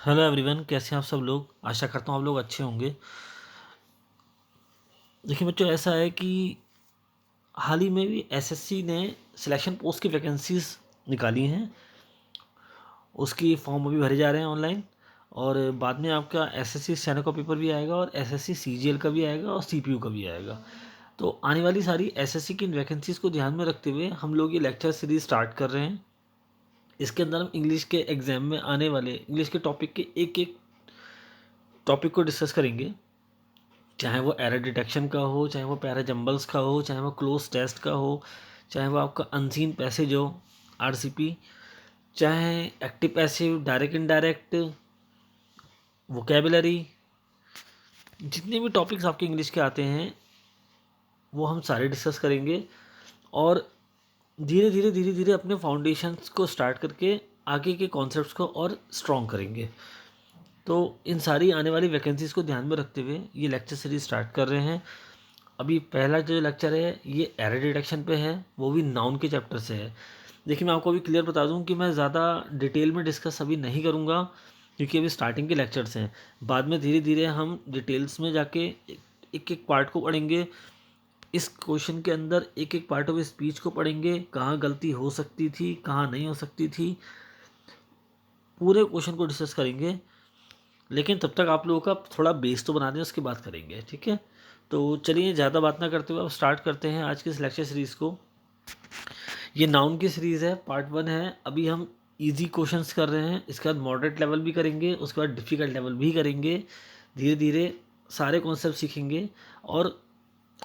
Hello everyone, कैसे हैं आप सब लोग। आशा करता हूँ आप लोग अच्छे होंगे। देखिए बच्चों, ऐसा है कि हाल ही में भी एसएससी ने सिलेक्शन पोस्ट की वैकेंसीज निकाली हैं। उसकी फॉर्म अभी भरे जा रहे हैं ऑनलाइन। और बाद में आपका एसएससी स्टेनो का पेपर भी आएगा और एसएससी सीजीएल का भी आएगा और सीपीयू का भी आएगा। तो आने वाली सारी एसएससी की वैकेंसीज को ध्यान में रखते हुए हम लोग ये लेक्चर सीरीज स्टार्ट कर रहे हैं। इसके अंदर हम इंग्लिश के एग्जाम में आने वाले इंग्लिश के टॉपिक के एक एक टॉपिक को डिस्कस करेंगे। चाहे वो एरर डिटेक्शन का हो, चाहे वो पैरा जंबल्स का हो, चाहे वो क्लोज टेस्ट का हो, चाहे वो आपका अनसीन पैसेज हो आरसीपी, चाहे active passive, direct indirect, vocabulary, जितने भी टॉपिक्स आपके इंग्लिश के आते हैं वो हम सारे डिस्कस करेंगे। और धीरे धीरे अपने फाउंडेशंस को स्टार्ट करके आगे के कॉन्सेप्ट्स को और स्ट्रॉन्ग करेंगे। तो इन सारी आने वाली वैकेंसीज़ को ध्यान में रखते हुए ये लेक्चर सीरीज स्टार्ट कर रहे हैं। अभी पहला जो लेक्चर है ये एरर डिटेक्शन पे है, वो भी नाउन के चैप्टर से है। देखिए मैं आपको अभी क्लियर बता दूं कि मैं ज़्यादा डिटेल में डिस्कस अभी नहीं करूंगा, क्योंकि अभी स्टार्टिंग के लेक्चर्स हैं। बाद में धीरे धीरे हम डिटेल्स में जाके एक एक पार्ट को पढ़ेंगे। इस क्वेश्चन के अंदर एक एक पार्ट ऑफ स्पीच को पढ़ेंगे, कहाँ गलती हो सकती थी, कहाँ नहीं हो सकती थी, पूरे क्वेश्चन को डिस्कस करेंगे। लेकिन तब तक आप लोगों का थोड़ा बेस तो बना दें, उसकी बात करेंगे, ठीक है। तो चलिए ज़्यादा बात ना करते हुए अब स्टार्ट करते हैं आज की इस लेक्चर सीरीज़ को। ये नाउन की सीरीज़ है, पार्ट 1 है। अभी हम इजी क्वेश्चंस कर रहे हैं, इसके बाद मॉडरेट लेवल भी करेंगे, उसके बाद डिफ़िकल्ट लेवल भी करेंगे। धीरे धीरे सारे कॉन्सेप्ट सीखेंगे और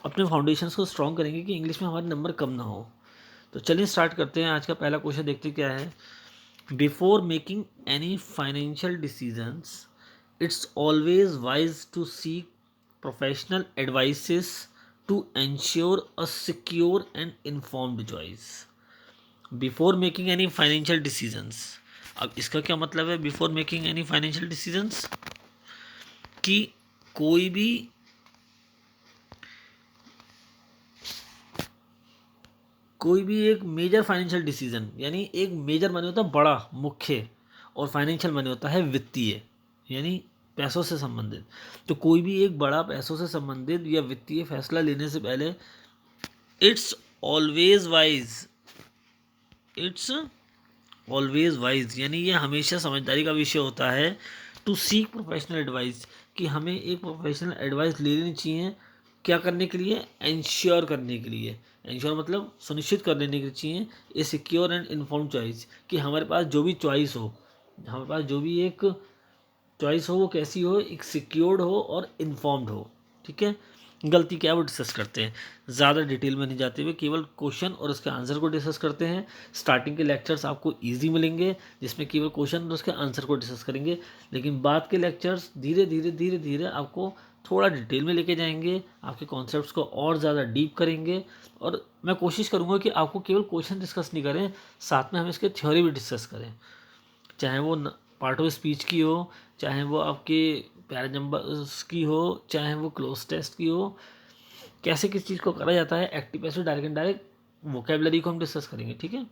अपने फाउंडेशंस को स्ट्रॉन्ग करेंगे कि इंग्लिश में हमारे नंबर कम ना हो। तो चलिए स्टार्ट करते हैं। आज का पहला क्वेश्चन देखते क्या है। Before making any financial decisions it's always wise to seek professional advices to ensure a secure and informed choice before making any financial decisions। अब इसका क्या मतलब है before making any financial decisions, कि कोई भी एक मेजर फाइनेंशियल डिसीजन, यानी एक मेजर माने होता है बड़ा मुख्य, और फाइनेंशियल माने होता है वित्तीय, यानी पैसों से संबंधित। तो कोई भी एक बड़ा पैसों से संबंधित या वित्तीय फैसला लेने से पहले it's always wise, it's always wise यानी ये हमेशा समझदारी का विषय होता है टू सीक प्रोफेशनल एडवाइस, कि हमें एक प्रोफेशनल एडवाइस ले लेनी चाहिए। क्या करने के लिए? इंश्योर करने के लिए। इंश्योर मतलब सुनिश्चित कर लेने के लिए चाहिए ए सिक्योर एंड इन्फॉर्म चॉइस, कि हमारे पास जो भी चॉइस हो, हमारे पास जो भी एक चॉइस हो वो कैसी हो, एक सिक्योर्ड हो और इन्फॉर्म्ड हो, ठीक है। गलती क्या है वो डिस्कस करते हैं, ज़्यादा डिटेल में नहीं जाते हुए केवल क्वेश्चन और उसके आंसर को डिस्कस करते हैं। स्टार्टिंग के लेक्चर्स आपको इजी मिलेंगे जिसमें केवल क्वेश्चन और उसके आंसर को डिस्कस करेंगे, लेकिन बाद के लेक्चर्स धीरे धीरे आपको थोड़ा डिटेल में लेके जाएंगे, आपके कॉन्सेप्ट्स को और ज़्यादा डीप करेंगे। और मैं कोशिश करूँगा कि आपको केवल क्वेश्चन डिस्कस नहीं करें, साथ में हम इसके थ्योरी भी डिस्कस करें, चाहे वो पार्ट ऑफ स्पीच की हो, चाहे वो आपके पैराजम्बल्स की हो, चाहे वो क्लोज टेस्ट की हो, कैसे किस चीज़ को करा जाता है, active passive, direct indirect, vocabulary को हम डिस्कस करेंगे, ठीक है।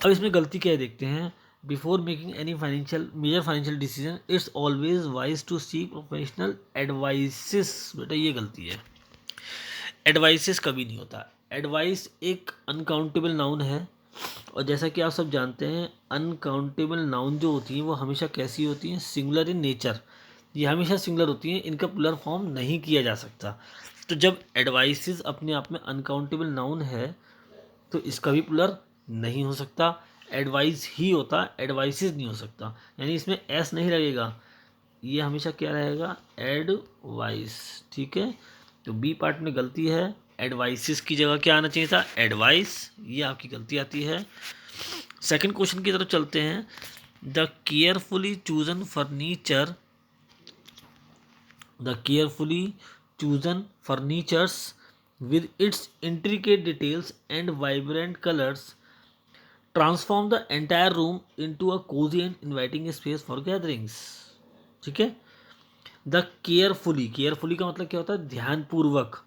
अब इसमें गलती क्या है देखते हैं। Before making any financial major financial decision it's always wise to seek professional advices. बेटा ये गलती है, एडवाइसेस कभी नहीं होता। एडवाइस एक अनकाउंटेबल नाउन है, और जैसा कि आप सब जानते हैं अनकाउंटेबल नाउन जो होती हैं वो हमेशा कैसी होती हैं, सिंगुलर इन नेचर। ये हमेशा सिंगुलर होती हैं, इनका प्लुरल फॉर्म नहीं किया जा सकता। तो जब एडवाइसेस अपने आप में अनकाउंटेबल नाउन है तो इसका भी प्लुरल नहीं हो सकता, एडवाइस ही होता, एडवाइसेस नहीं हो सकता, यानी इसमें एस नहीं लगेगा, ये हमेशा क्या रहेगा, एडवाइस, ठीक है। तो बी पार्ट में गलती है, एडवाइसेस की जगह क्या आना चाहिए था, एडवाइस, ये आपकी गलती आती है। सेकंड क्वेश्चन की तरफ चलते हैं। The carefully chosen furniture, the carefully chosen furnitures with its intricate details and vibrant colors transform the entire room into a cozy and inviting space for gatherings, ठीक है। द केयरफुली, केयरफुली का मतलब क्या होता है, ध्यानपूर्वक।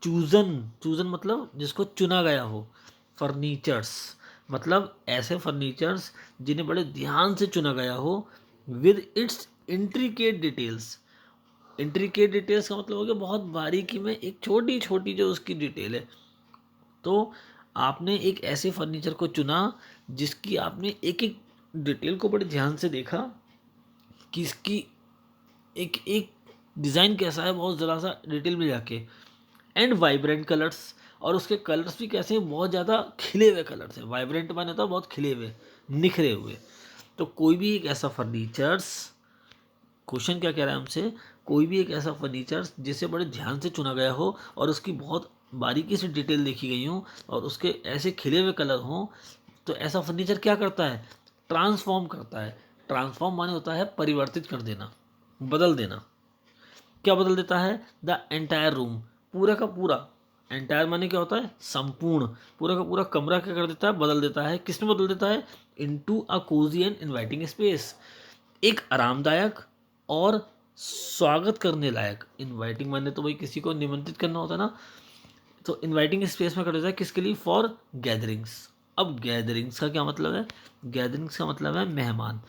चूजन, चूजन मतलब जिसको चुना गया हो। फर्नीचर्स मतलब ऐसे फर्नीचर्स जिन्हें बड़े ध्यान से चुना गया हो, with its intricate details. Intricate details का मतलब हो गया बहुत बारीकी में एक छोटी छोटी जो उसकी डिटेल है। तो आपने एक ऐसे फर्नीचर को चुना जिसकी आपने एक एक डिटेल को बड़े ध्यान से देखा कि इसकी एक एक डिज़ाइन कैसा है, बहुत ज़रा सा डिटेल में जाके। एंड वाइब्रेंट कलर्स, और उसके कलर्स भी कैसे हैं, बहुत ज़्यादा खिले हुए कलर्स हैं। वाइब्रेंट माने होता है बहुत खिले हुए, निखरे हुए। तो कोई भी एक ऐसा फर्नीचर्स, क्वेश्चन क्या कह रहा है हमसे, कोई भी एक ऐसा फर्नीचर जिसे बड़े ध्यान से चुना गया हो और उसकी बहुत बारीकी से डिटेल देखी गई हो और उसके ऐसे खिले हुए कलर हों, तो ऐसा फर्नीचर क्या करता है, ट्रांसफॉर्म करता है। ट्रांसफॉर्म माने होता है परिवर्तित कर देना, बदल देना। क्या बदल देता है, द एंटायर रूम, पूरा का पूरा। एंटायर माने क्या होता है, संपूर्ण। पूरा का पूरा कमरा क्या कर देता है, बदल देता है। किसमें बदल देता है, into a Cozi and inviting space, एक आरामदायक और स्वागत करने लायक। इनवाइटिंग माने तो भाई किसी को निमंत्रित करना होता है ना, तो इनवाइटिंग स्पेस में कर देता है किसके लिए, फॉर गैदरिंग्स। अब गैदरिंग्स का क्या मतलब है, गैदरिंग्स का मतलब है मेहमान,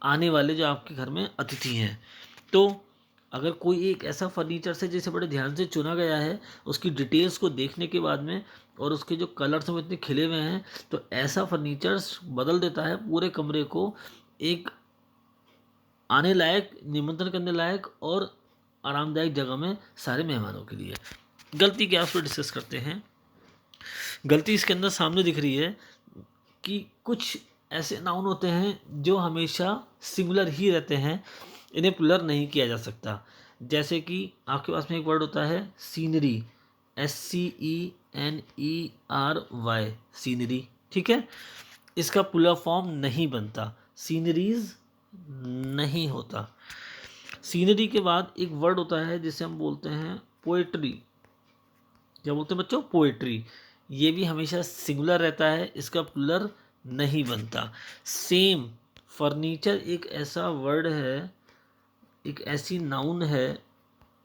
आने वाले जो आपके घर में अतिथि हैं। तो अगर कोई एक ऐसा फर्नीचर से जिसे बड़े ध्यान से चुना गया है, उसकी डिटेल्स को देखने के बाद में, और उसके जो कलर्स हैं वो इतने खिले हुए हैं, तो ऐसा फर्नीचर्स बदल देता है पूरे कमरे को एक आने लायक, निमंत्रण करने लायक और आरामदायक जगह में सारे मेहमानों के लिए। गलती क्या है उस पर डिस्कस करते हैं। गलती इसके अंदर सामने दिख रही है कि कुछ ऐसे नाउन होते हैं जो हमेशा सिंगुलर ही रहते हैं, इन्हें प्लुरल नहीं किया जा सकता। जैसे कि आपके पास में एक वर्ड होता है सीनरी, SCENERY, सीनरी, ठीक है। इसका प्लुरल फॉर्म नहीं बनता, सीनरीज नहीं होता। सीनरी के बाद एक वर्ड होता है जिसे हम बोलते हैं पोएट्री। क्या बोलते हैं बच्चों, पोएट्री। ये भी हमेशा सिंगुलर रहता है, इसका प्लुरल नहीं बनता। सेम, फर्नीचर एक ऐसा वर्ड है, एक ऐसी नाउन है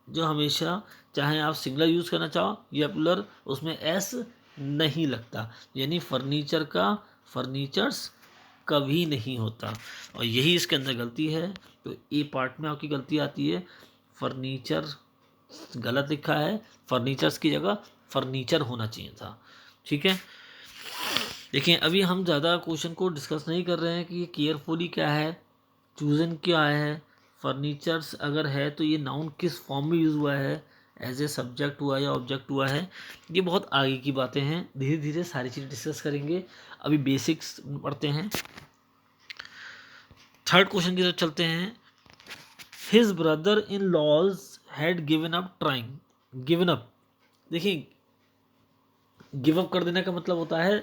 जो हमेशा, चाहे आप सिंगुलर यूज़ करना चाहो या प्लुरल, उसमें एस नहीं लगता। यानी फर्नीचर का फर्नीचर्स कभी नहीं होता, और यही इसके अंदर गलती है। तो ए पार्ट में आपकी गलती आती है, फर्नीचर गलत लिखा है, फर्नीचर्स की जगह फर्नीचर होना चाहिए था। ठीक है, देखिए अभी हम ज़्यादा क्वेश्चन को डिस्कस नहीं कर रहे हैं कि ये केयरफुली क्या है, चूजन क्या है, फर्नीचर्स अगर है तो ये नाउन किस फॉर्म में यूज़ हुआ है, एज ए सब्जेक्ट हुआ या ऑब्जेक्ट हुआ है। ये बहुत आगे की बातें हैं, धीरे धीरे सारी चीज़ें डिस्कस करेंगे। अभी बेसिक्स पढ़ते हैं। थर्ड क्वेश्चन की तरफ चलते हैं। His brother in laws had given up trying. Given up, देखिए गिव अप कर देने का मतलब होता है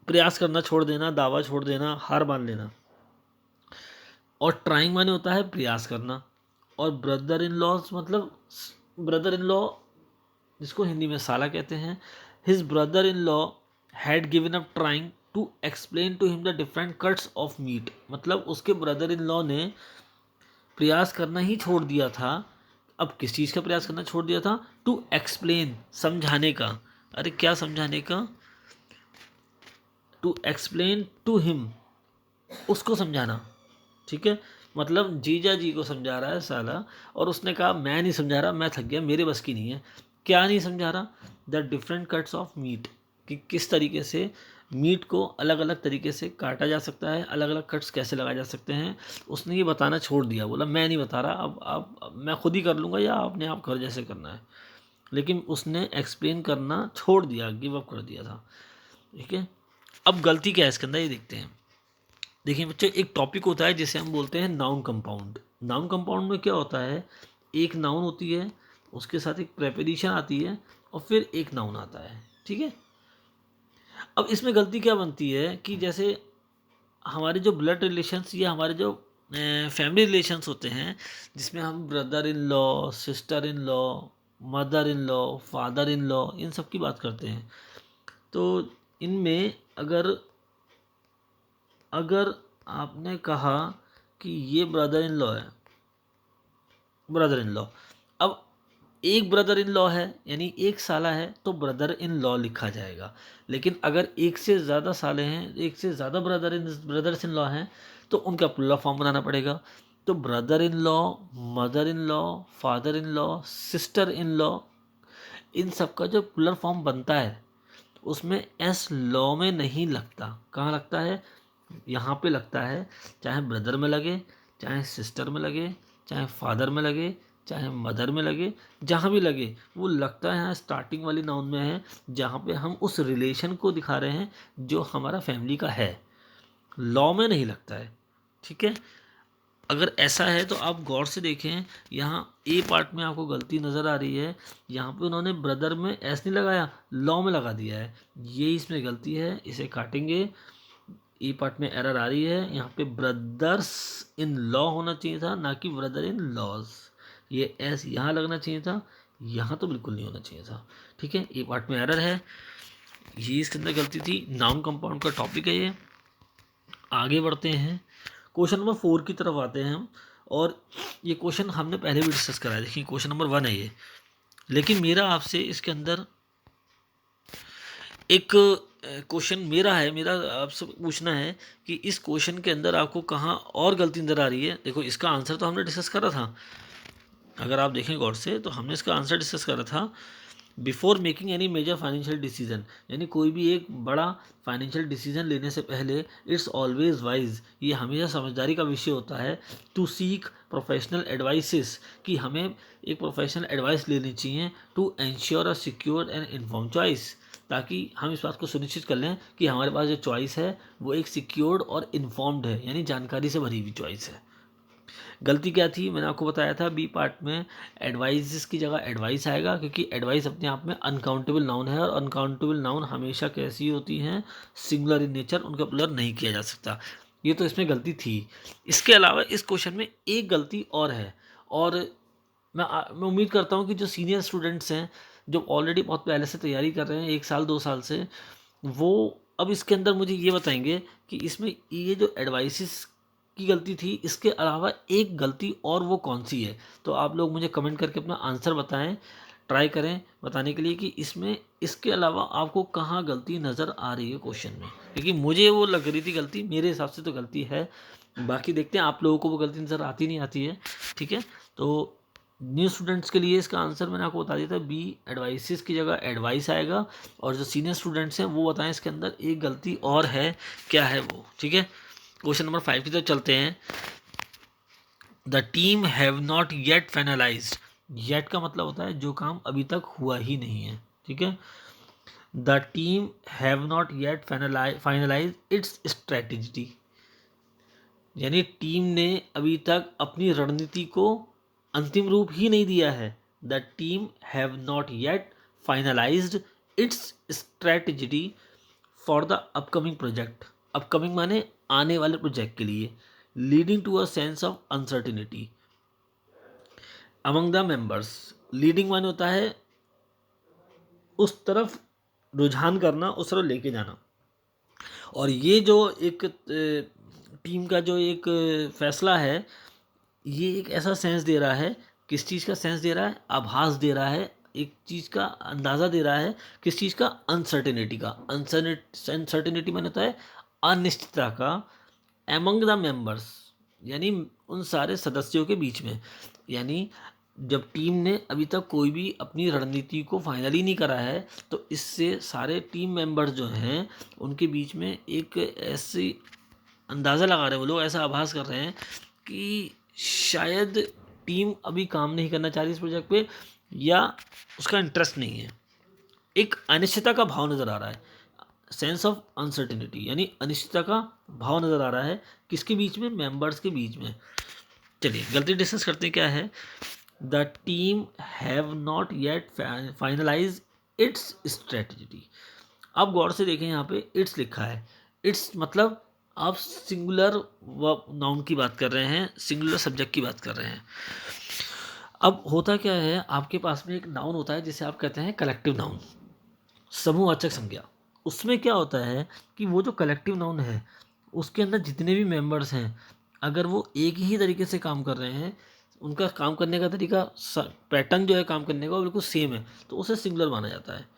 प्रयास करना छोड़ देना, दावा छोड़ देना, हार मान लेना। और ट्राइंग माने होता है प्रयास करना। और ब्रदर इन लॉ मतलब, ब्रदर इन लॉ जिसको हिंदी में साला कहते हैं, his brother in law had given up trying to explain to him the different cuts of meat. मतलब उसके ब्रदर इन लॉ ने प्रयास करना ही छोड़ दिया था। अब किस चीज़ का प्रयास करना छोड़ दिया था, टू एक्सप्लेन, समझाने का। अरे क्या समझाने का, टू एक्सप्लेन टू हिम, उसको समझाना। ठीक है, मतलब जीजा जी को समझा रहा है साला, और उसने कहा मैं नहीं समझा रहा, मैं थक गया, मेरे बस की नहीं है। क्या नहीं समझा रहा, the different cuts of meet, कि किस तरीके से मीट को अलग अलग तरीके से काटा जा सकता है, अलग अलग कट्स कैसे लगाए जा सकते हैं। उसने ये बताना छोड़ दिया, बोला मैं नहीं बता रहा, अब मैं खुद ही कर लूँगा या आपने आप कर जैसे करना है। लेकिन उसने एक्सप्लेन करना छोड़ दिया, गिव अप कर दिया था। ठीक है, अब गलती क्या है इसके अंदर ये देखते हैं। देखिए बच्चों, एक टॉपिक होता है जिसे हम बोलते हैं नाउन कंपाउंड। नाउन कंपाउंड में क्या होता है, एक नाउन होती है, उसके साथ एक प्रेपोजिशन आती है, और फिर एक नाउन आता है। ठीक है, अब इसमें गलती क्या बनती है कि जैसे हमारे जो ब्लड रिलेशंस या हमारे जो फैमिली रिलेशंस होते हैं, जिसमें हम brother in law, sister in law, mother in law, father in law, इन सब की बात करते हैं। तो इनमें अगर अगर आपने कहा कि ये ब्रदर इन लॉ है, ब्रदर इन लॉ, अब एक ब्रदर इन लॉ है यानी एक साला है तो ब्रदर इन लॉ लिखा जाएगा। लेकिन अगर एक से ज़्यादा साले हैं, एक से ज़्यादा ब्रदर्स इन लॉ हैं तो उनका प्लुरल फॉर्म बनाना पड़ेगा। तो brother in law, mother in law, father in law, sister in law, इन सब का जो प्लुरल फॉर्म बनता है उसमें एस लॉ में नहीं लगता। कहाँ लगता है? यहाँ पे लगता है। चाहे ब्रदर में लगे, चाहे सिस्टर में लगे, चाहे फादर में लगे, चाहे मदर में लगे, जहाँ भी लगे वो लगता है यहाँ स्टार्टिंग वाली नाउन में है, जहाँ पे हम उस रिलेशन को दिखा रहे हैं जो हमारा फैमिली का है। लॉ में नहीं लगता है। ठीक है, अगर ऐसा है तो आप गौर से देखें, यहाँ ए पार्ट में आपको गलती नज़र आ रही है। यहाँ पे उन्होंने ब्रदर में एस नहीं लगाया, लॉ में लगा दिया है। ये इसमें गलती है, इसे काटेंगे। ई पार्ट में एरर आ रही है, यहाँ पे ब्रदर्स इन लॉ होना चाहिए था, ना कि ब्रदर इन लॉज। ये एस यहाँ लगना चाहिए था, यहाँ तो बिल्कुल नहीं होना चाहिए था। ठीक है, ए पार्ट में एरर है, ये इसके अंदर गलती थी। नाउन कंपाउंड का टॉपिक है ये। आगे बढ़ते हैं, क्वेश्चन नंबर 4 की तरफ आते हैं हम। और ये क्वेश्चन हमने पहले भी डिस्कस करा है। देखिए क्वेश्चन नंबर 1 है ये, लेकिन मेरा आपसे इसके अंदर एक क्वेश्चन मेरा आपसे पूछना है कि इस क्वेश्चन के अंदर आपको कहाँ और गलती नज़र आ रही है। देखो इसका आंसर तो हमने डिस्कस करा था, अगर आप देखें गौर से तो हमने इसका आंसर डिस्कस करा था। Before making any major financial decision, यानी कोई भी एक बड़ा फाइनेंशियल डिसीजन लेने से पहले इट्स ऑलवेज वाइज, ये हमेशा समझदारी का विषय होता है, टू सीक प्रोफेशनल एडवाइसेस, कि हमें एक प्रोफेशनल एडवाइस लेनी चाहिए, to ensure a secure and inform choice, ताकि हम इस बात को सुनिश्चित कर लें कि हमारे पास जो चॉइस है वो एक सिक्योर्ड और इन्फॉर्म्ड है, यानी जानकारी से भरी हुई चॉइस है। गलती क्या थी, मैंने आपको बताया था बी पार्ट में एडवाइस की जगह एडवाइस आएगा, क्योंकि एडवाइस अपने आप में अनकाउंटेबल नाउन है, और अनकाउंटेबल नाउन हमेशा कैसी होती हैं? सिंगुलर इन नेचर, उनका प्लुरल नहीं किया जा सकता। ये तो इसमें गलती थी। इसके अलावा इस क्वेश्चन में एक गलती और है, और मैं उम्मीद करता हूँ कि जो सीनियर स्टूडेंट्स हैं, जो ऑलरेडी बहुत पहले से तैयारी कर रहे हैं 1 साल 2 साल से, वो अब इसके अंदर मुझे ये बताएंगे कि इसमें ये जो एडवाइसेस की गलती थी, इसके अलावा एक गलती और वो कौन सी है। तो आप लोग मुझे कमेंट करके अपना आंसर बताएं, ट्राई करें बताने के लिए कि इसमें इसके अलावा आपको कहाँ गलती नज़र आ रही है क्वेश्चन में, क्योंकि मुझे वो लग रही थी गलती, मेरे हिसाब से तो गलती है। बाकी देखते हैं आप लोगों को वो गलती नज़र आती नहीं आती है। ठीक है, तो न्यू स्टूडेंट्स के लिए इसका आंसर मैंने आपको बता दिया था, बी एडवाइसेस की जगह एडवाइस आएगा। और जो सीनियर स्टूडेंट्स हैं वो बताएं इसके अंदर एक गलती और है, क्या है वो। ठीक है, क्वेश्चन नंबर 5 की तरफ चलते हैं। The team have not yet finalised, yet का मतलब होता है जो काम अभी तक हुआ ही नहीं है। ठीक है, the team have not yet finalise its strategy, यानी टीम ने अभी तक अपनी रणनीति को अंतिम रूप ही नहीं दिया है। The team have not yet finalised its strategy for the upcoming project, upcoming माने आने वाले प्रोजेक्ट के लिए, leading to a sense of uncertainty among the members. Leading माने होता है उस तरफ रुझान करना, उस तरफ लेके जाना। और ये जो एक टीम का जो एक फैसला है, ये एक ऐसा सेंस दे रहा है, किस चीज़ का सेंस दे रहा है? आभास दे रहा है, एक चीज़ का अंदाज़ा दे रहा है, किस चीज़ का? अनसर्टेनिटी का। अनसर्टेनिटी माने होता है अनिश्चितता का, एमंग द मेंबर्स यानी उन सारे सदस्यों के बीच में। यानी जब टीम ने अभी तक कोई भी अपनी रणनीति को फाइनली नहीं करा है, तो इससे सारे टीम मेंबर्स जो हैं उनके बीच में एक ऐसी अंदाज़ा लगा रहे हैं, वो लोग ऐसा आभास कर रहे हैं कि शायद टीम अभी काम नहीं करना चाह रही इस प्रोजेक्ट पे, या उसका इंटरेस्ट नहीं है। एक अनिश्चितता का भाव नज़र आ रहा है, सेंस ऑफ अनसर्टिनिटी, यानी अनिश्चितता का भाव नज़र आ रहा है, किसके बीच में? मेंबर्स के बीच में। चलिए गलती डिस्कस करते हैं, क्या है? The team have not yet finalise its strategy. आप गौर से देखें, यहाँ पे इट्स लिखा है। इट्स मतलब आप सिंगुलर नाउन की बात कर रहे हैं, सिंगुलर सब्जेक्ट की बात कर रहे हैं। अब होता क्या है, आपके पास में एक नाउन होता है जिसे आप कहते हैं कलेक्टिव नाउन, समूहवाचक संज्ञा। उसमें क्या होता है कि वो जो कलेक्टिव नाउन है उसके अंदर जितने भी मेंबर्स हैं, अगर वो एक ही तरीके से काम कर रहे हैं, उनका काम करने का तरीका, पैटर्न जो है काम करने का वो बिल्कुल सेम है, तो उसे सिंगुलर माना जाता है।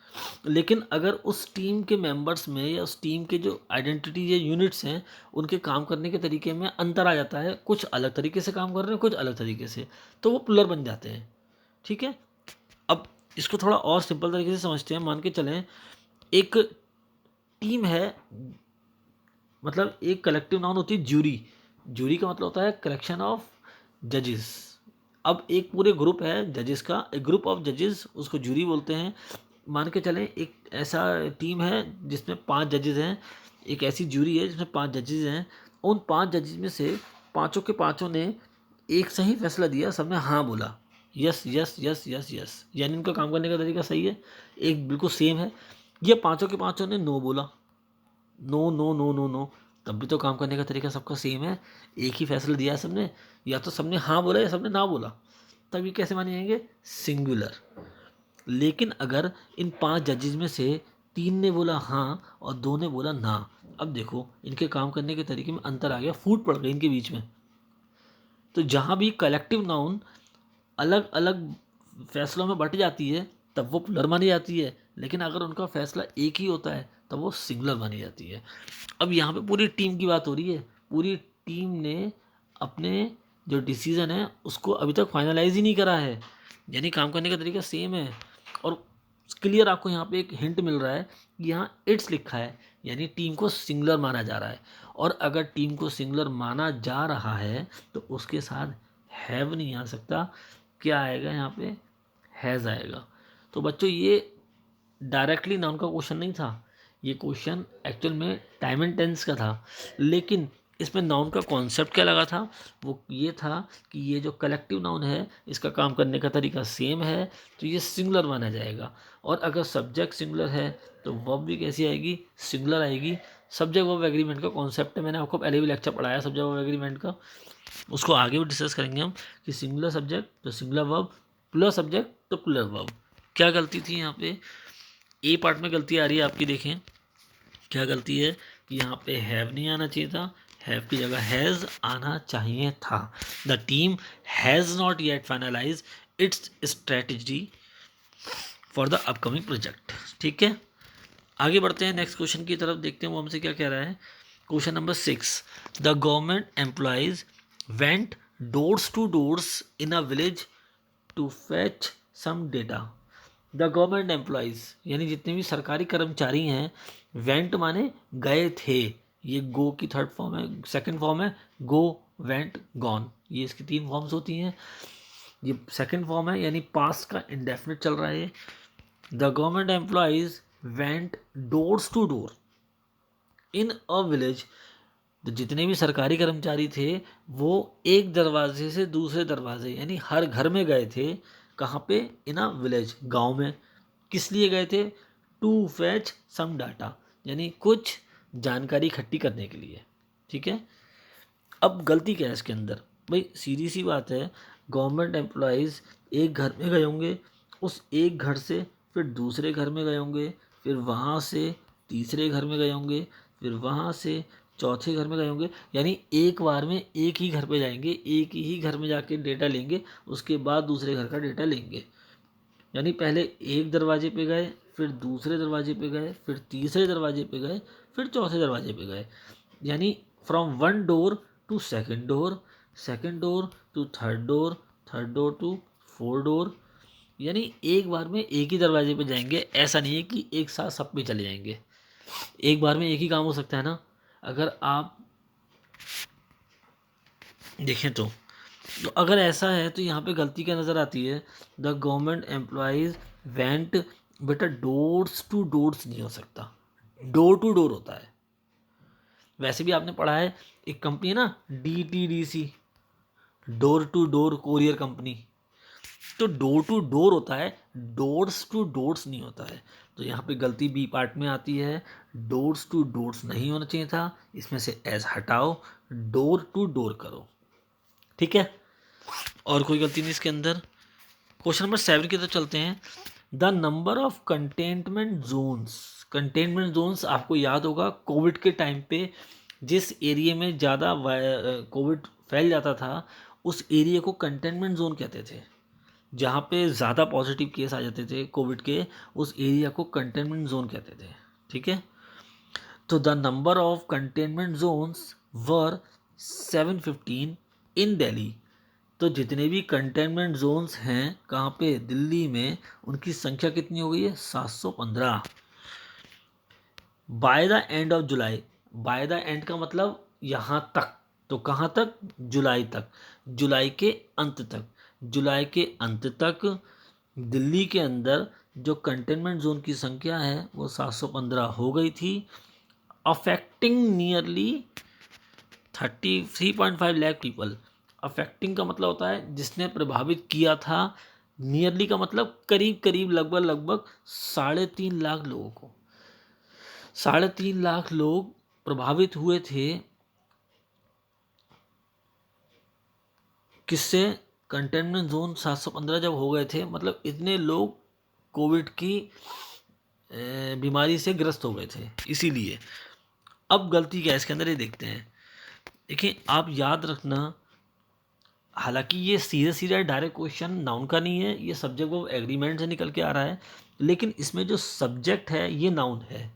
लेकिन अगर उस टीम के मेंबर्स में या उस टीम के जो आइडेंटिटी या यूनिट्स हैं उनके काम करने के तरीके में अंतर आ जाता है, कुछ अलग तरीके से काम कर रहे हैं, कुछ अलग तरीके से, तो वो प्लुरल बन जाते हैं। ठीक है, अब इसको थोड़ा और सिंपल तरीके से समझते हैं। मान के चलें एक टीम है, मतलब एक कलेक्टिव नाउन होती है ज्यूरी। ज्यूरी का मतलब होता है कलेक्शन ऑफ जजेस। अब एक पूरे ग्रुप है जजेस का, एक ग्रुप ऑफ जजेस, उसको ज्यूरी बोलते हैं। मान के चलें एक ऐसा टीम है जिसमें 5 जजेस हैं, एक ऐसी ज्यूरी है जिसमें 5 जजेस हैं। उन 5 जजेस में से पांचों के पांचों ने एक सही फैसला दिया, सबने हाँ बोला, yes yes yes yes yes, यानी उनका काम करने का तरीका सही है, एक बिल्कुल सेम है। ये पांचों के पांचों ने नो बोला, no no no no no, तब भी तो काम करने का तरीका सबका सेम है, एक ही फैसला दिया है सबने, या तो सबने हाँ बोला या सबने ना बोला, तब ये कैसे माने जाएंगे, सिंगुलर। लेकिन अगर इन 5 जजेस में से 3 ने बोला हाँ और 2 ने बोला ना, अब देखो इनके काम करने के तरीके में अंतर आ गया, फूट पड़ गई इनके बीच में। तो जहाँ भी कलेक्टिव नाउन अलग अलग फैसलों में बट जाती है तब वो प्लुरल मानी जाती है, लेकिन अगर उनका फैसला एक ही होता है तब वो सिंगुलर मानी जाती है। अब यहाँ पे पूरी टीम की बात हो रही है, पूरी टीम ने अपने जो डिसीजन है उसको अभी तक फाइनलाइज ही नहीं करा है, यानी काम करने का तरीका सेम है। और क्लियर आपको यहाँ पे एक हिंट मिल रहा है कि यहाँ इट्स लिखा है, यानी टीम को सिंगुलर माना जा रहा है। और अगर टीम को सिंगुलर माना जा रहा है तो उसके साथ हैव नहीं आ सकता, क्या आएगा यहाँ पे, हैज़ आएगा। तो बच्चों ये डायरेक्टली नाउन का क्वेश्चन नहीं था, ये क्वेश्चन एक्चुअल में टाइम एंड टेंस का था, लेकिन इसमें नाउन का कॉन्सेप्ट क्या लगा था, वो ये था कि ये जो कलेक्टिव नाउन है इसका काम करने का तरीका सेम है, तो ये सिंगुलर माना जाएगा। और अगर सब्जेक्ट सिंगुलर है तो वर्ब भी कैसी आएगी, सिंगुलर आएगी। सब्जेक्ट वर्ब एग्रीमेंट का कॉन्सेप्ट है, मैंने आपको पहले भी लेक्चर पढ़ाया सब्जेक्ट वर्ब एग्रीमेंट का, उसको आगे भी डिस्कस करेंगे हम, कि सिंगुलर सब्जेक्ट तो सिंगुलर वर्ब, प्लुरल सब्जेक्ट तो प्लुरल वर्ब। क्या गलती थी यहाँ पे, ए पार्ट में गलती आ रही है आपकी, देखें क्या गलती है कि यहाँ पे हैव नहीं आना चाहिए था, हैव की जगह हैज़ आना चाहिए था। The team has not yet finalise its strategy for the upcoming project. ठीक है, आगे बढ़ते हैं नेक्स्ट क्वेश्चन की तरफ, देखते हैं वो हमसे क्या कह रहा है। Question number 6, the government employees went doors to doors in a village to fetch some data. The government employees यानी जितने भी सरकारी कर्मचारी हैं, वेंट माने गए थे, ये गो की थर्ड फॉर्म है, सेकंड फॉर्म है गो, वेंट, गॉन, ये इसकी 3 फॉर्म्स होती हैं। ये सेकंड फॉर्म है यानी पास्ट का इंडेफिनिट चल रहा है। The government employees went doors to door in a village, तो जितने भी सरकारी कर्मचारी थे वो एक दरवाजे से दूसरे दरवाजे यानी हर घर में गए थे, कहाँ पे, इन अ विलेज, गांव में। किस लिए गए थे, टू फैच सम डाटा, यानी कुछ जानकारी इकट्ठी करने के लिए। ठीक है, अब गलती क्या है इसके अंदर, भाई सीधी सी बात है, गवर्नमेंट एम्प्लॉयज़ एक घर में गए होंगे, उस एक घर से फिर दूसरे घर में गए होंगे, फिर वहाँ से तीसरे घर में गए होंगे, फिर वहाँ से चौथे घर में गए होंगे, यानी एक बार में एक ही घर पे जाएंगे, एक ही घर में जाके डेटा लेंगे, उसके बाद दूसरे घर का डेटा लेंगे। यानी पहले एक दरवाजे पे गए, फिर दूसरे दरवाजे पे गए, फिर तीसरे दरवाजे पे गए, फिर चौथे दरवाजे पे गए, यानी from one door to second door, second door to third door, third door to four door, यानी एक बार में एक ही दरवाजे पे जाएंगे। ऐसा नहीं है कि एक साथ सब पे चले जाएंगे, एक बार में एक ही काम हो सकता है ना। अगर आप देखें तो अगर ऐसा है तो यहाँ पे गलती क्या नज़र आती है, द गवर्नमेंट एम्प्लॉयज़ वेंट, बेटा डोर्स टू डोर्स नहीं हो सकता, डोर टू डोर होता है। वैसे भी आपने पढ़ा है, एक कंपनी है ना DTDC, door to door courier company, तो डोर टू डोर होता है, डोर्स टू डोर्स नहीं होता है। तो यहाँ पे गलती बी पार्ट में आती है, डोर्स टू डोर्स नहीं होना चाहिए था, इसमें से एज हटाओ, डोर टू डोर करो। ठीक है, और कोई गलती नहीं इसके अंदर। क्वेश्चन नंबर 7 की तरफ चलते हैं। The number of containment Jones, containment zones आपको याद होगा कोविड के टाइम पे जिस एरिया में ज़्यादा कोविड फैल जाता था उस एरिया को कंटेनमेंट जोन कहते थे। जहाँ पे ज़्यादा पॉजिटिव केस आ जाते थे कोविड के, उस एरिया को कंटेनमेंट जोन कहते थे। ठीक है, तो the number of containment zones were 715 in Delhi. तो जितने भी कंटेनमेंट जोन्स हैं कहाँ पे, दिल्ली में, उनकी संख्या कितनी हो गई है, 715। By the end of July, by the end का मतलब यहाँ तक, तो कहाँ तक, जुलाई तक, जुलाई के अंत तक, जुलाई के अंत तक दिल्ली के अंदर जो कंटेनमेंट जोन की संख्या है वो 715 हो गई थी, affecting nearly 33.5 lakh people. Affecting का मतलब होता है जिसने प्रभावित किया था, नियरली का मतलब करीब करीब, लगभग लगभग 3.5 लाख लोगों को, 3.5 लाख लोग प्रभावित हुए थे। किससे, कंटेनमेंट जोन 715 जब हो गए थे, मतलब इतने लोग कोविड की बीमारी से ग्रस्त हो गए थे, इसीलिए। अब गलती क्या है इसके अंदर, ये देखते हैं। देखिए आप याद रखना, हालांकि ये सीधे सीधा डायरेक्ट क्वेश्चन नाउन का नहीं है, ये सब्जेक्ट वर्ब एग्रीमेंट से निकल के आ रहा है, लेकिन इसमें जो सब्जेक्ट है ये नाउन है,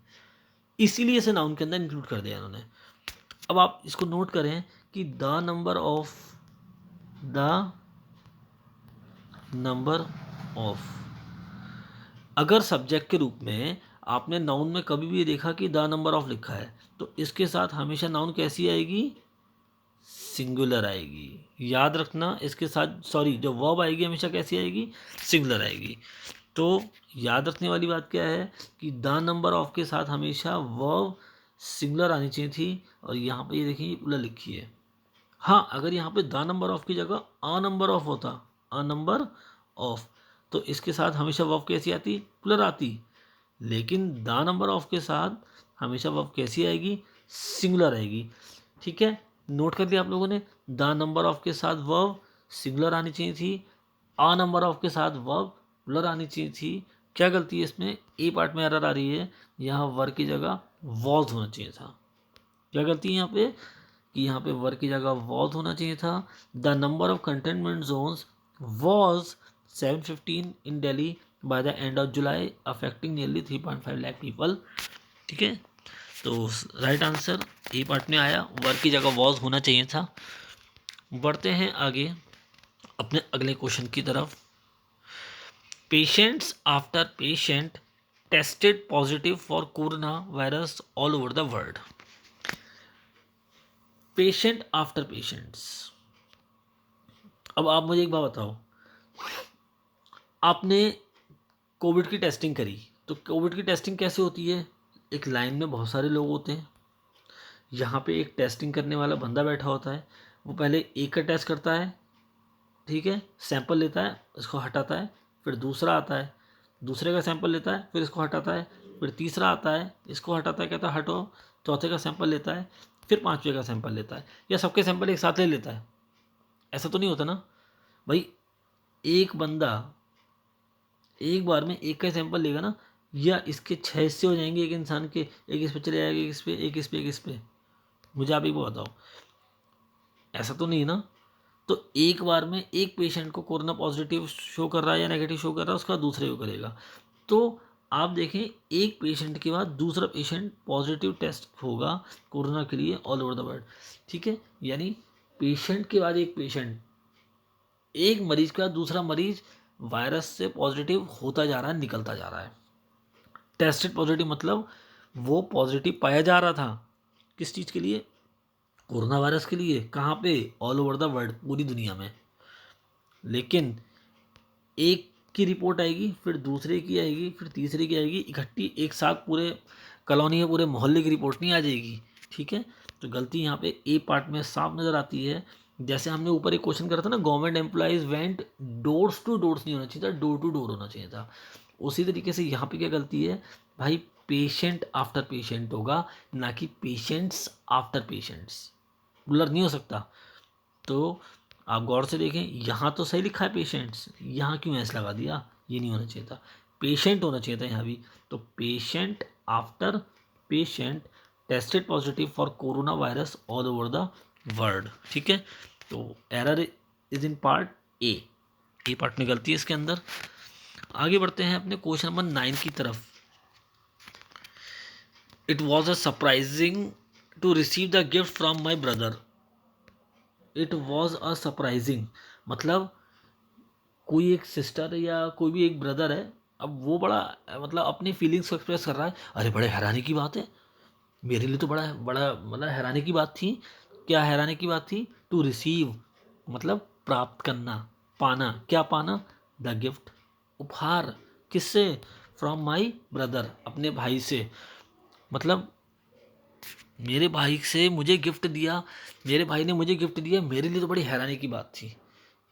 इसीलिए इसे नाउन के अंदर इंक्लूड कर दिया इन्होंने। अब आप इसको नोट करें कि द नंबर ऑफ, अगर सब्जेक्ट के रूप में आपने नाउन में कभी भी देखा कि द नंबर ऑफ लिखा है, तो इसके साथ हमेशा नाउन कैसी आएगी, सिंगुलर आएगी। याद रखना, इसके साथ सॉरी जो वर्ब आएगी हमेशा कैसी आएगी, सिंगुलर आएगी। तो याद रखने वाली बात क्या है कि द नंबर ऑफ के साथ हमेशा वर्ब सिंगुलर आनी चाहिए थी, और यहाँ पे ये देखिए ये पूरा लिखी है। हाँ, अगर यहाँ पे द नंबर ऑफ की जगह अ नंबर ऑफ होता, अ नंबर ऑफ, तो इसके साथ हमेशा वर्ब कैसी आती, प्लर आती, लेकिन द नंबर ऑफ के साथ हमेशा वर्ब कैसी आएगी, सिंगुलर आएगी। ठीक है, नोट कर लिया आप लोगों ने, द नंबर ऑफ के साथ वर्ब सिंगुलर आनी चाहिए थी, अ नंबर ऑफ के साथ वर्ब प्लर आनी चाहिए थी। क्या गलती है इसमें, ए पार्ट में एरर आ रही है, यहाँ वर की जगह वॉज होना चाहिए था। क्या गलती है यहाँ पे, कि यहाँ पे वर की जगह वॉज होना चाहिए था। The number of containment Jones was 715 in Delhi by the end of July, affecting nearly 3.5 lakh people. ठीक है, तो राइट आंसर ए पार्ट में आया, वर की जगह वॉज होना चाहिए था। बढ़ते हैं आगे अपने अगले क्वेश्चन की तरफ। Patients after patient tested positive for corona virus all over the world. Patient after patients, अब आप मुझे एक बात बताओ, आपने कोविड की टेस्टिंग करी, तो कोविड की टेस्टिंग कैसे होती है, एक लाइन में बहुत सारे लोग होते हैं, यहाँ पे एक टेस्टिंग करने वाला बंदा बैठा होता है, वो पहले एक का टेस्ट करता है, ठीक है, सैंपल लेता है, इसको हटाता है, फिर दूसरा आता है, दूसरे का सैंपल लेता है, फिर इसको हटाता है, फिर तीसरा आता है, इसको हटाता है, कहता है हटो, चौथे का सैंपल लेता है, फिर पांचवे का सैंपल लेता है, या सबके सैंपल एक साथ ले लेता है, ऐसा तो नहीं होता ना भाई। एक बंदा एक बार में एक का सैंपल लेगा ना, या इसके 6 हिस्से हो जाएंगे एक इंसान के, एक इस पे चले जाएगा, एक इस पे, एक इस पे, एक इस पे, मुझे आप एक बात बताओ, ऐसा तो नहीं है ना। तो एक बार में एक पेशेंट को कोरोना पॉजिटिव शो कर रहा है या नेगेटिव शो कर रहा है, उसका दूसरे को करेगा। तो आप देखें, एक पेशेंट के बाद दूसरा पेशेंट पॉजिटिव टेस्ट होगा कोरोना के लिए ऑल ओवर द वर्ल्ड। ठीक है, यानी पेशेंट के बाद एक पेशेंट, एक मरीज का दूसरा मरीज वायरस से पॉजिटिव होता जा रहा है, निकलता जा रहा है। टेस्टेड पॉजिटिव मतलब वो पॉजिटिव पाया जा रहा था, किस चीज़ के लिए, कोरोना वायरस के लिए। कहाँ पे, ऑल ओवर द वर्ल्ड, पूरी दुनिया में। लेकिन एक की रिपोर्ट आएगी, फिर दूसरे की आएगी, फिर तीसरे की आएगी, इकट्ठी एक साथ पूरे कॉलोनी में, पूरे मोहल्ले की रिपोर्ट नहीं आ जाएगी। ठीक है, तो गलती यहाँ पे ए पार्ट में साफ नज़र आती है। जैसे हमने ऊपर एक क्वेश्चन करा था ना, government employees went doors to doors नहीं होना चाहिए था, डोर टू डोर होना चाहिए था। उसी तरीके से यहाँ पे क्या गलती है भाई, पेशेंट आफ्टर पेशेंट होगा, ना कि पेशेंट्स आफ्टर पेशेंट्स, ब्लर नहीं हो सकता। तो आप गौर से देखें, यहाँ तो सही लिखा है पेशेंट्स, यहाँ क्यों एस लगा दिया, ये नहीं होना चाहिए था, पेशेंट होना चाहिए था यहाँ भी। तो patient after patient tested positive for corona virus all over the world. ठीक है, तो error is in part A part में गलती है इसके अंदर। आगे बढ़ते हैं अपने क्वेश्चन नंबर 9 की तरफ। It was a surprising to receive the gift from my brother. It was a surprising मतलब कोई एक सिस्टर या कोई भी एक ब्रदर है, अब वो बड़ा मतलब अपनी फीलिंग्स को एक्सप्रेस कर रहा है। अरे बड़े हैरानी की बात है, मेरे लिए तो बड़ा बड़ा मतलब हैरानी की बात थी। क्या हैरानी की बात थी? टू रिसीव मतलब प्राप्त करना, पाना। क्या पाना? द गिफ्ट, उपहार। किससे? फ्रॉम माई ब्रदर, अपने भाई से। मतलब मेरे भाई से मुझे गिफ्ट दिया, मेरे भाई ने मुझे गिफ्ट दिया, मेरे लिए तो बड़ी हैरानी की बात थी।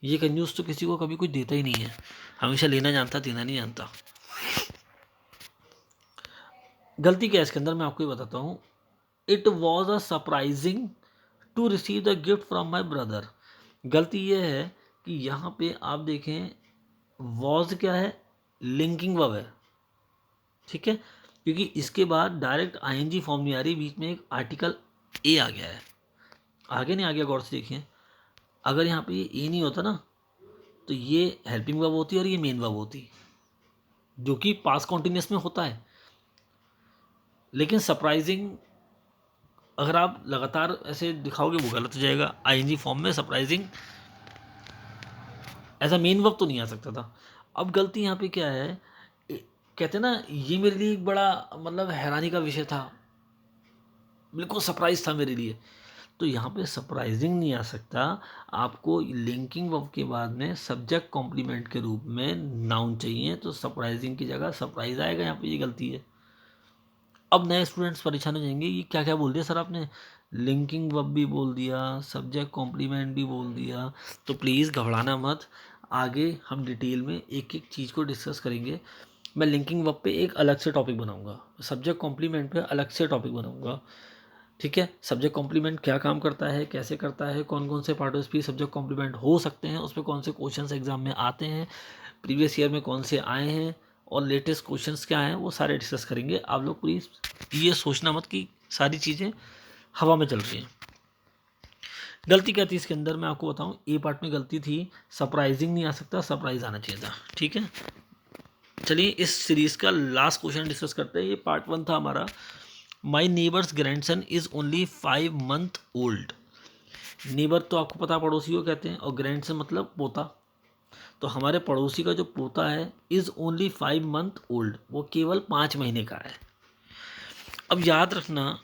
ये कंजूस तो किसी को कभी कुछ देता ही नहीं है, हमेशा लेना जानता, देना नहीं जानता। गलती क्या है इसके अंदर, मैं आपको ये बताता हूँ। It was a surprising to receive the gift from my brother. गलती ये है कि यहाँ पे आप देखें, वॉज क्या है? लिंकिंग वर्ब है, ठीक है, क्योंकि इसके बाद डायरेक्ट आईएनजी फॉर्म नहीं आ रही, बीच में एक आर्टिकल ए आ गया है। आगे नहीं आ गया, गौर से देखिए। अगर यहाँ पे ये ए नहीं होता ना, तो ये हेल्पिंग वर्ब होती और ये मेन वर्ब होती, जो कि पास कॉन्टिन्यूस में होता है। लेकिन सरप्राइजिंग अगर आप लगातार ऐसे दिखाओगे वो गलत हो जाएगा। आईएनजी फॉर्म में सरप्राइजिंग ऐसा मेन वर्ब तो नहीं आ सकता था। अब गलती यहाँ पे क्या है, कहते हैं ना, ये मेरे लिए एक बड़ा मतलब हैरानी का विषय था, बिल्कुल सरप्राइज था मेरे लिए। तो यहाँ पे सरप्राइजिंग नहीं आ सकता, आपको लिंकिंग वर्ब के बाद में सब्जेक्ट कॉम्प्लीमेंट के रूप में नाउन चाहिए, तो सरप्राइजिंग की जगह सरप्राइज आएगा। यहाँ पे ये गलती है। अब नए स्टूडेंट्स परेशान हो जाएंगे, ये क्या क्या बोल दिया सर आपने, लिंकिंग वर्ब भी बोल दिया, सब्जेक्ट कॉम्प्लीमेंट भी बोल दिया। तो प्लीज़ घबराना मत, आगे हम डिटेल में एक एक चीज़ को डिस्कस करेंगे। मैं लिंकिंग वर्ब पे एक अलग से टॉपिक बनाऊंगा, सब्जेक्ट कॉम्प्लीमेंट पे अलग से टॉपिक बनाऊंगा, ठीक है। सब्जेक्ट कॉम्प्लीमेंट क्या काम करता है, कैसे करता है, कौन कौन से part of speech subject complement हो सकते हैं, उस पर कौन से क्वेश्चंस एग्जाम में आते हैं, प्रीवियस ईयर में कौन से आए हैं और लेटेस्ट क्वेश्चंस क्या हैं, वो सारे डिस्कस करेंगे। आप लोग प्लीज़ ये सोचना मत कि सारी चीज़ें हवा में चल रही हैं। गलती क्या थी इसके अंदर, मैं आपको बताऊं। ए पार्ट में गलती थी, सरप्राइजिंग नहीं आ सकता, सरप्राइज आना चाहिए था, ठीक है। चलिए इस सीरीज का लास्ट क्वेश्चन डिस्कस करते हैं। ये पार्ट 1 था हमारा। माई neighbours grandson is only 5 month old. Neighbour तो आपको पता पड़ोसी को कहते हैं, और ग्रैंडसन मतलब पोता। तो हमारे पड़ोसी का जो पोता है इज ओनली 5 मंथ ओल्ड, वो केवल 5 महीने का है। अब याद रखना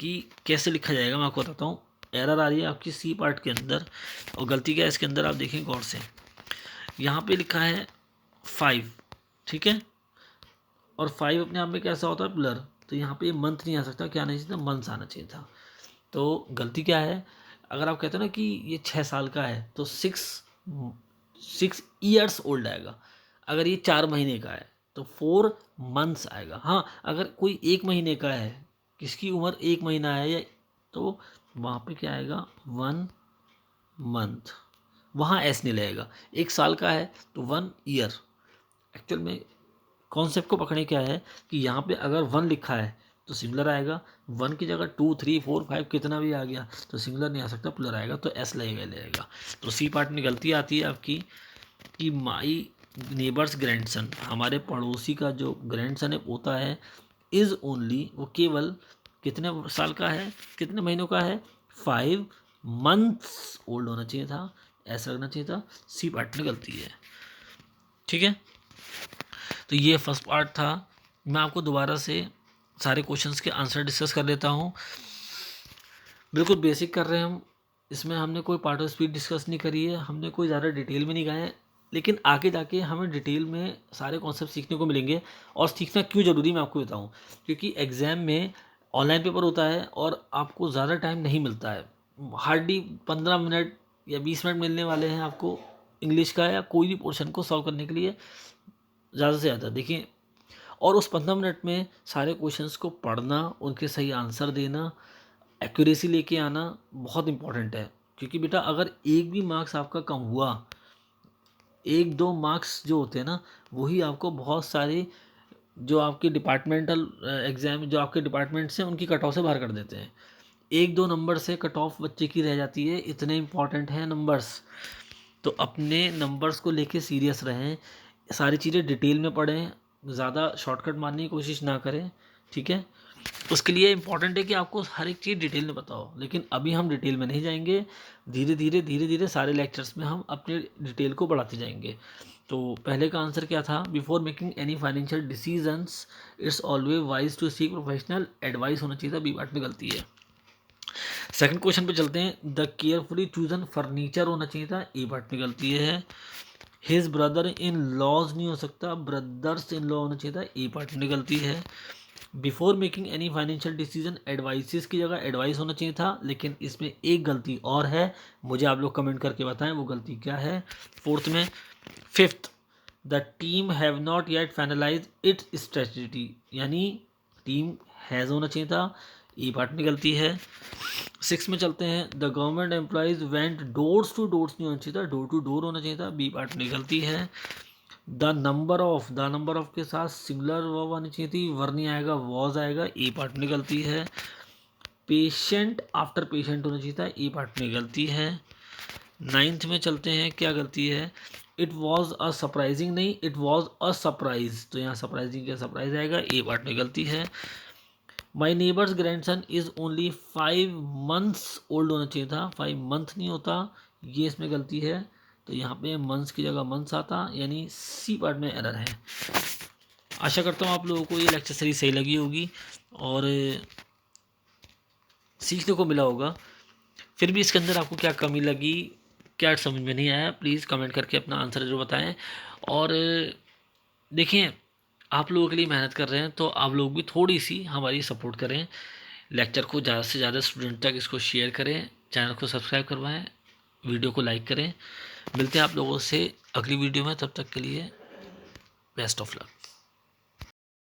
कि कैसे लिखा जाएगा, मैं आपको बताता हूँ। एरर आ रही है आपकी सी पार्ट के अंदर, और गलती क्या है इसके अंदर आप देखें गौर से। यहाँ पे लिखा है 5, ठीक है, और 5 अपने आप में कैसा होता है, प्लर। तो यहाँ पे मंथ नहीं आ सकता, क्या नहीं चाहिए था, मंथ्स आना चाहिए था। तो गलती क्या है, अगर आप कहते हो ना कि ये 6 साल का है, तो 6 ईयर्स ओल्ड आएगा। अगर ये 4 महीने का है तो 4 मंथ्स आएगा। हाँ, अगर कोई 1 महीने का है, किसकी उम्र 1 महीना है, या तो वहाँ पे क्या आएगा, 1 मंथ। वहाँ एस नहीं लगेगा। 1 साल का है तो 1 ईयर। एक्चुअल में कॉन्सेप्ट को पकड़े क्या है कि यहाँ पे अगर 1 लिखा है तो सिंगुलर आएगा, 1 की जगह 2 3 4 5 कितना भी आ गया तो सिंगुलर नहीं आ सकता, प्लर आएगा, तो एस लगेगा। तो सी पार्ट में गलती आती है आपकी कि माई नेबर्स ग्रैंडसन, हमारे पड़ोसी का जो ग्रैंडसन है, पोता है, इज़ ओनली, वो केवल कितने साल का है, कितने महीनों का है, 5 मंथ्स ओल्ड होना चाहिए था, ऐसा लगना चाहिए था। सी पार्ट में गलती है, ठीक है। तो ये फर्स्ट पार्ट था। मैं आपको दोबारा से सारे क्वेश्चंस के आंसर डिस्कस कर लेता हूँ। बिल्कुल बेसिक कर रहे हैं हम, इसमें हमने कोई पार्ट ऑफ स्पीच डिस्कस नहीं करी है, हमने कोई ज़्यादा डिटेल में नहीं गए हैं, लेकिन आगे जाके हमें डिटेल में सारे कॉन्सेप्ट सीखने को मिलेंगे। और सीखना क्यों ज़रूरी मैं आपको बताऊँ, क्योंकि एग्ज़ाम में ऑनलाइन पेपर होता है और आपको ज़्यादा टाइम नहीं मिलता है। हार्डली 15 मिनट या 20 मिनट मिलने वाले हैं आपको इंग्लिश का या कोई भी पोर्शन को सॉल्व करने के लिए, ज़्यादा से ज़्यादा देखिए। और उस 15 मिनट में सारे क्वेश्चंस को पढ़ना, उनके सही आंसर देना, एक्यूरेसी लेके आना बहुत इंपॉर्टेंट है। क्योंकि बेटा अगर एक भी मार्क्स आपका कम हुआ, 1 2 मार्क्स जो होते हैं ना, वही आपको बहुत सारे जो आपके डिपार्टमेंटल एग्ज़ाम, जो आपके डिपार्टमेंट से उनकी कट ऑफ से बाहर कर देते हैं। 1-2 नंबर से कट ऑफ बच्चे की रह जाती है, इतने इंपॉर्टेंट हैं नंबर्स। तो अपने नंबर्स को लेके सीरियस रहें, सारी चीज़ें डिटेल में पढ़ें, ज़्यादा शॉर्टकट मारने की कोशिश ना करें, ठीक है। उसके लिए इम्पॉर्टेंट है कि आपको हर एक चीज़ डिटेल में पता हो, लेकिन अभी हम डिटेल में नहीं जाएंगे, धीरे धीरे सारे लेक्चर्स में हम अपने डिटेल को बढ़ाते जाएंगे। तो पहले का आंसर क्या था, before making any financial decisions it's always wise to seek professional advice होना चाहिए था, बी पार्ट में गलती है। सेकंड क्वेश्चन पे चलते हैं, द केयरफुली चूजन फर्नीचर होना चाहिए था, ए पार्ट में गलती है। हिज ब्रदर इन लॉज नहीं हो सकता, ब्रदर्स इन लॉ होना चाहिए था, ए पार्ट में गलती है। Before making any financial decision advices की जगह एडवाइस होना चाहिए था, लेकिन इसमें एक गलती और है, मुझे आप लोग कमेंट करके बताएं वो गलती क्या है। फोर्थ में, fifth, the team have not yet finalise its strategy, यानी टीम हैज़ होना चाहिए था, ई पार्ट में गलती है। सिक्स में चलते हैं, the government employees went doors to doors नहीं होना चाहिए था, डोर टू डोर होना चाहिए था, बी पार्ट में गलती है। द नंबर ऑफ के साथ सिंगुलर वर्ब आनी चाहिए थी, वर नहीं आएगा, वॉज आएगा, ए पार्ट में गलती है। पेशेंट आफ्टर पेशेंट होना चाहिए था, ए पार्ट में गलती है। नाइन्थ में चलते हैं, क्या गलती है, इट वॉज अ सरप्राइजिंग नहीं, इट वॉज अ सरप्राइज, तो यहाँ सरप्राइजिंग क्या सरप्राइज आएगा, ए पार्ट में गलती है। माई neighbours grandson is only 5 months old होना चाहिए था, 5 month नहीं होता, ये इसमें गलती है, तो यहाँ पे मंथ्स की जगह मंथ्स आता, यानी सी पार्ट में एरर है। आशा करता हूँ आप लोगों को ये लेक्चर सीरीज सही लगी होगी और सीखने को मिला होगा। फिर भी इसके अंदर आपको क्या कमी लगी, क्या समझ में नहीं आया, प्लीज़ कमेंट करके अपना आंसर जरूर बताएं। और देखिए, आप लोगों के लिए मेहनत कर रहे हैं, तो आप लोग भी थोड़ी सी हमारी सपोर्ट करें, लेक्चर को ज़्यादा से ज़्यादा स्टूडेंट तक इसको शेयर करें, चैनल को सब्सक्राइब करवाएं, वीडियो को लाइक करें। मिलते हैं आप लोगों से अगली वीडियो में, तब तक के लिए बेस्ट ऑफ लक।